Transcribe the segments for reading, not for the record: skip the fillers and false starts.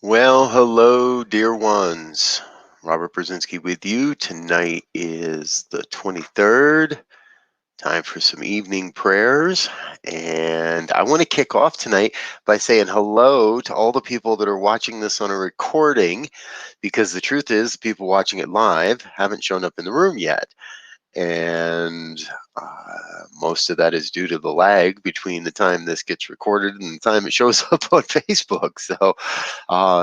Well, hello, dear ones. Robert Brzezinski with you. Tonight is the 23rd. Time for some evening prayers. And I want to kick off tonight by saying hello to all the people that are watching this on a recording, because the truth is, the people watching it live haven't shown up in the room yet. And most of that is due to the lag between the time this gets recorded and the time it shows up on Facebook. So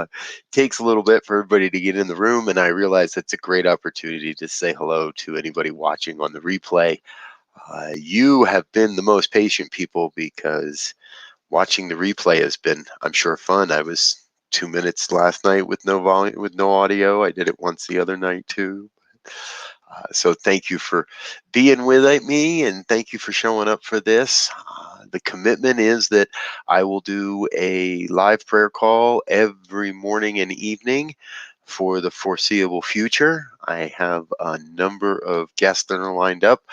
it takes a little bit for everybody to get in the room, and I realize it's a great opportunity to say hello to anybody watching on the replay. You have been the most patient people, because watching the replay has been, I'm sure, fun. I was 2 minutes last night with no volume, with no audio. I did it once the other night too. So thank you for being with me, and thank you for showing up for this. The commitment is that I will do a live prayer call every morning and evening for the foreseeable future. I have a number of guests that are lined up.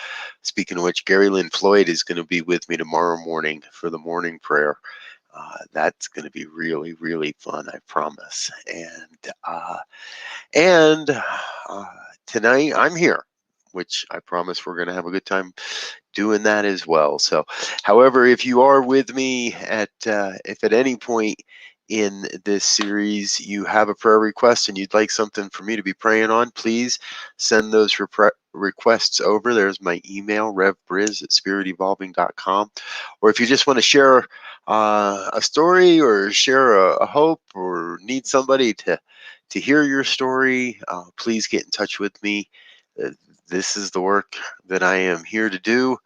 Speaking of which, Gary Lynn Floyd is going to be with me tomorrow morning for the morning prayer. That's going to be really, really fun, I promise. And tonight I'm here, which I promise we're going to have a good time doing that as well. So, however, if you are with me if at any point in this series you have a prayer request and you'd like something for me to be praying on, please send those requests over. There's my email, revbriz@spiritevolving.com. Or if you just want to share a story, or share a hope, or need somebody to hear your story, please get in touch with me. This is the work that I am here to do,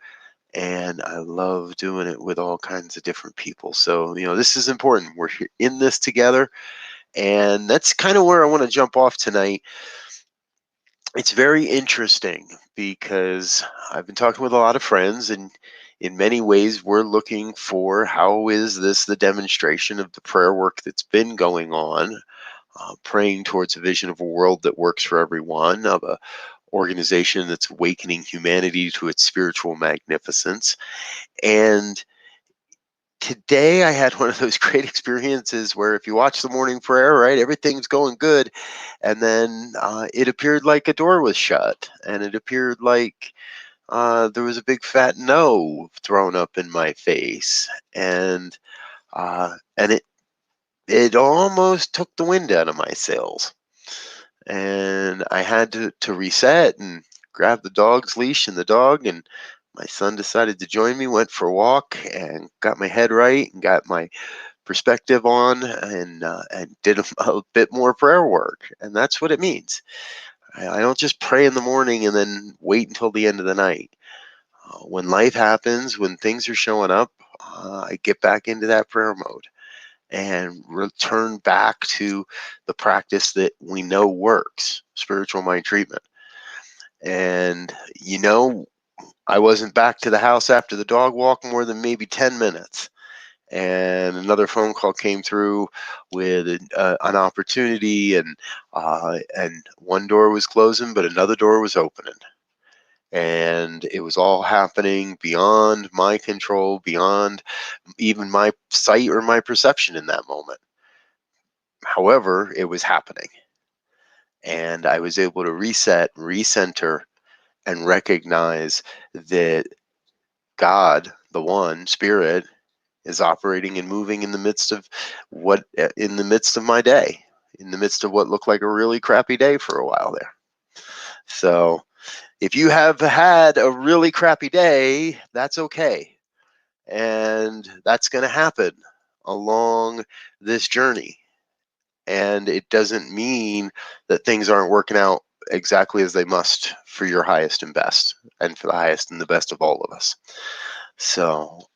and I love doing it with all kinds of different people. So, this is important. We're here in this together, and that's kind of where I want to jump off tonight. It's very interesting because I've been talking with a lot of friends, and in many ways, we're looking for how is this the demonstration of the prayer work that's been going on, praying towards a vision of a world that works for everyone, of a organization that's awakening humanity to its spiritual magnificence. And today I had one of those great experiences where, if you watch the morning prayer, right, everything's going good. And then it appeared like a door was shut, and it appeared like there was a big fat no thrown up in my face. And it almost took the wind out of my sails. And I had to reset and grab the dog's leash and the dog, and my son decided to join me, went for a walk, and got my head right and got my perspective on, and did a bit more prayer work. And that's what it means. I don't just pray in the morning and then wait until the end of the night. When life happens, when things are showing up, I get back into that prayer mode and return back to the practice that we know works, spiritual mind treatment. And I wasn't back to the house after the dog walk more than maybe 10 minutes. And another phone call came through with an opportunity, and one door was closing, but another door was opening. And it was all happening beyond my control, beyond even my sight or my perception in that moment. However, it was happening. And I was able to reset, recenter, and recognize that God, the one spirit, is operating and moving in the midst of my day, in the midst of what looked like a really crappy day for a while there. So if you have had a really crappy day, that's okay. And that's going to happen along this journey. And it doesn't mean that things aren't working out exactly as they must for your highest and best, and for the highest and the best of all of us. So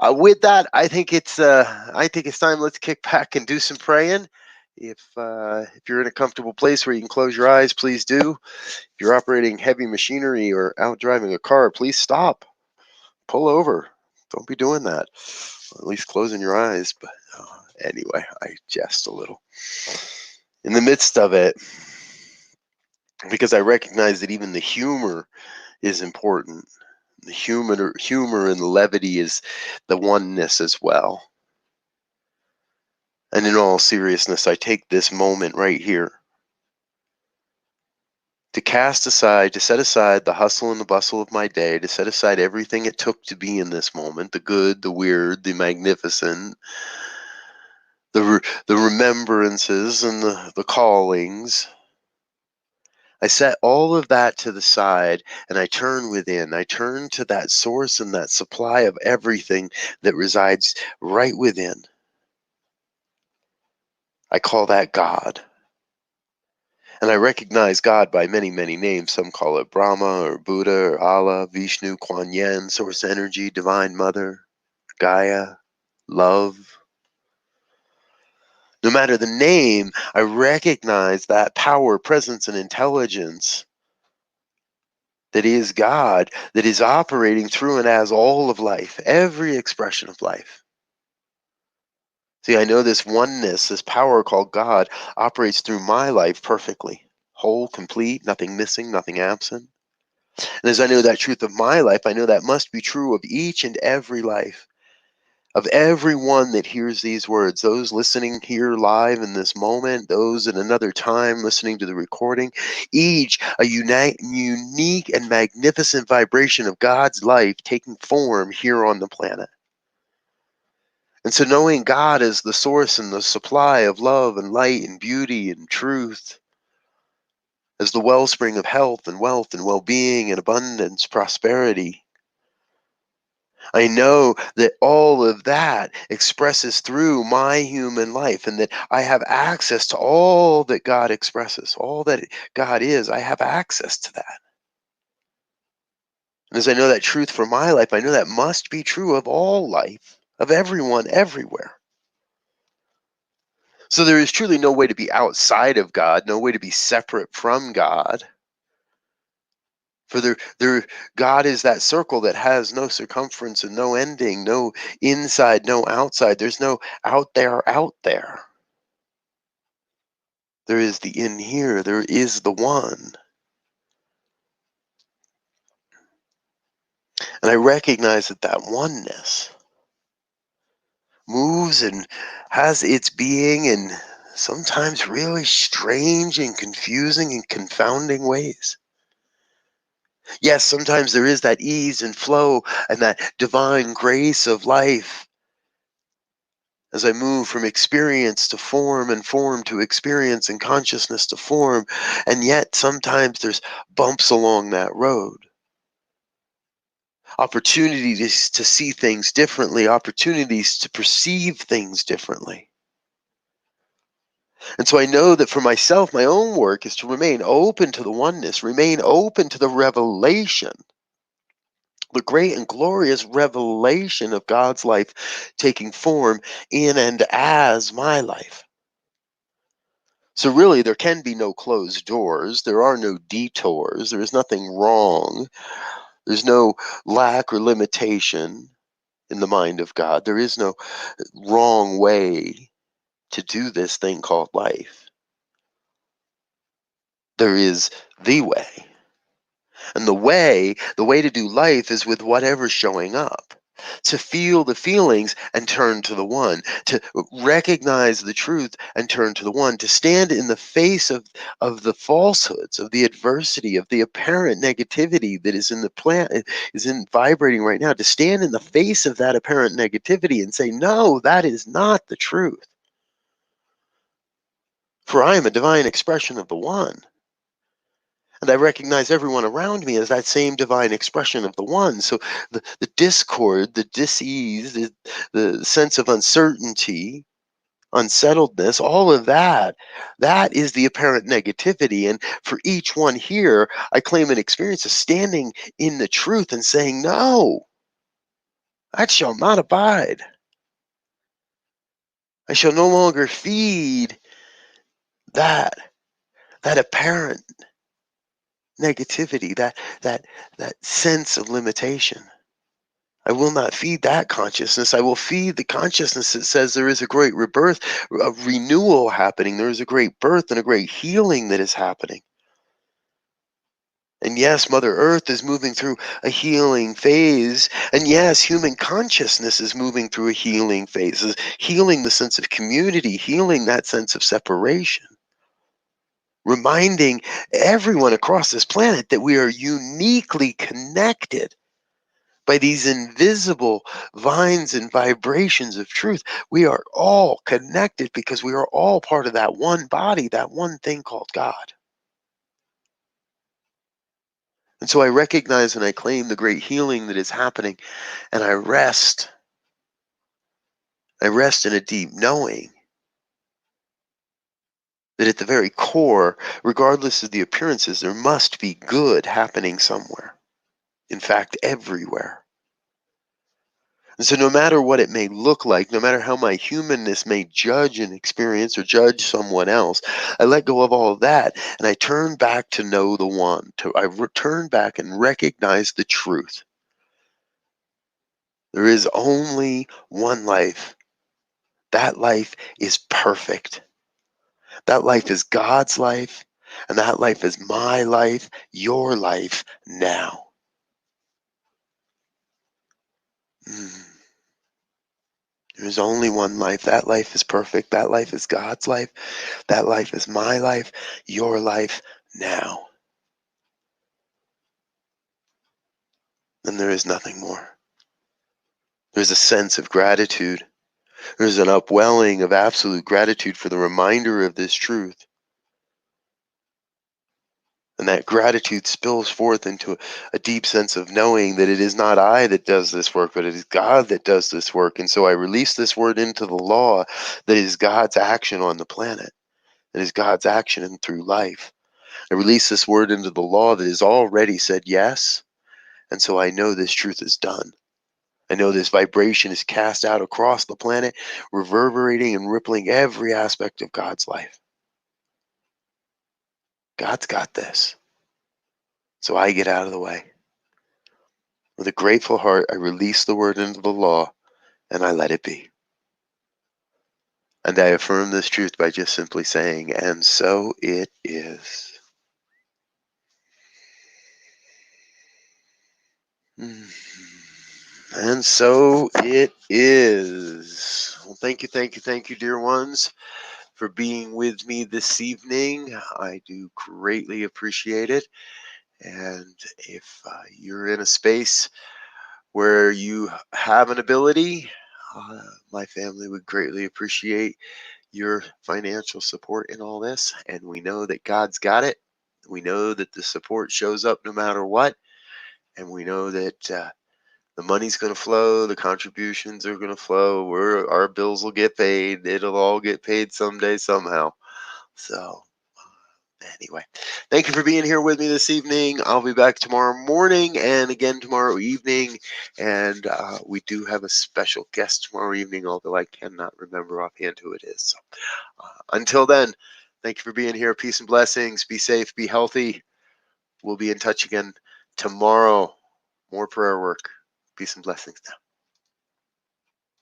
with that, I think it's time. Let's kick back and do some praying. If you're in a comfortable place where you can close your eyes, please do. If you're operating heavy machinery or out driving a car, please stop. Pull over. Don't be doing that. Or at least closing your eyes. But anyway, I jest a little. In the midst of it, because I recognize that even the humor is important. The humor and levity is the oneness as well. And in all seriousness, I take this moment right here to cast aside, to set aside the hustle and the bustle of my day, to set aside everything it took to be in this moment, the good, the weird, the magnificent, the remembrances and the callings. I set all of that to the side and I turn within. I turn to that source and that supply of everything that resides right within. I call that God. And I recognize God by many, many names. Some call it Brahma or Buddha or Allah, Vishnu, Kuan Yin, Source Energy, Divine Mother, Gaia, Love. No matter the name, I recognize that power, presence, and intelligence that is God, that is operating through and as all of life, every expression of life. See, I know this oneness, this power called God, operates through my life perfectly, whole, complete, nothing missing, nothing absent. And as I know that truth of my life, I know that must be true of each and every life, of everyone that hears these words, those listening here live in this moment, those at another time listening to the recording, each a unique and magnificent vibration of God's life taking form here on the planet. And so knowing God as the source and the supply of love and light and beauty and truth, as the wellspring of health and wealth and well-being and abundance, prosperity, I know that all of that expresses through my human life and that I have access to all that God expresses, all that God is. I have access to that. And as I know that truth for my life, I know that must be true of all life, of everyone, everywhere. So there is truly no way to be outside of God, no way to be separate from God. For God is that circle that has no circumference and no ending, no inside, no outside. There's no out there, out there. There is the in here. There is the one. And I recognize that that oneness moves and has its being in sometimes really strange and confusing and confounding ways. Yes, sometimes there is that ease and flow and that divine grace of life as I move from experience to form and form to experience and consciousness to form. And yet sometimes there's bumps along that road. Opportunities to see things differently, opportunities to perceive things differently. And so I know that for myself, my own work is to remain open to the oneness, remain open to the revelation, the great and glorious revelation of God's life taking form in and as my life. So really, there can be no closed doors. There are no detours. There is nothing wrong. There's no lack or limitation in the mind of God. There is no wrong way to do this thing called life. There is the way. And the way to do life is with whatever's showing up. To feel the feelings and turn to the one, to recognize the truth and turn to the one, to stand in the face of the falsehoods, of the adversity, of the apparent negativity that is in the planet, is in vibrating right now, to stand in the face of that apparent negativity and say, no, that is not the truth. For I am a divine expression of the one. And I recognize everyone around me as that same divine expression of the one. So the discord, the dis-ease, the sense of uncertainty, unsettledness, all of that, that is the apparent negativity. And for each one here, I claim an experience of standing in the truth and saying, no, that shall not abide. I shall no longer feed that, that apparent negativity, that sense of limitation. I will not feed that consciousness. I will feed the consciousness that says there is a great rebirth, a renewal happening. There is a great birth and a great healing that is happening. And yes, Mother Earth is moving through a healing phase. And yes, human consciousness is moving through a healing phase, is healing the sense of community, healing that sense of separation, reminding everyone across this planet that we are uniquely connected by these invisible vines and vibrations of truth. We are all connected because we are all part of that one body, that one thing called God. And so I recognize and I claim the great healing that is happening, and I rest. I rest in a deep knowing that at the very core, regardless of the appearances, there must be good happening somewhere. In fact, everywhere. And so, no matter what it may look like, no matter how my humanness may judge an experience or judge someone else, I let go of all of that and I turn back to know the one. I return back and recognize the truth. There is only one life. That life is perfect. That life is God's life, and that life is my life, your life now. Mm. There's only one life. That life is perfect. That life is God's life. That life is my life, your life now. And there is nothing more. There's a sense of gratitude. There's an upwelling of absolute gratitude for the reminder of this truth. And that gratitude spills forth into a deep sense of knowing that it is not I that does this work, but it is God that does this work. And so I release this word into the law that is God's action on the planet, that is God's action and through life. I release this word into the law that has already said yes. And so I know this truth is done. I know this vibration is cast out across the planet, reverberating and rippling every aspect of God's life. God's got this. So I get out of the way. With a grateful heart, I release the word into the law and I let it be. And I affirm this truth by just simply saying, and so it is. Mhm. And so it is. Well, thank you, dear ones, for being with me this evening. I do greatly appreciate it. And if you're in a space where you have an ability, my family would greatly appreciate your financial support in all this. And we know that God's got it. We know that the support shows up no matter what. And we know that the money's going to flow, the contributions are going to flow, our bills will get paid. It'll all get paid someday, somehow. So, anyway, thank you for being here with me this evening. I'll be back tomorrow morning and again tomorrow evening. And we do have a special guest tomorrow evening, although I cannot remember offhand who it is. So until then, thank you for being here. Peace and blessings. Be safe, be healthy. We'll be in touch again tomorrow. More prayer work. Peace and blessings now.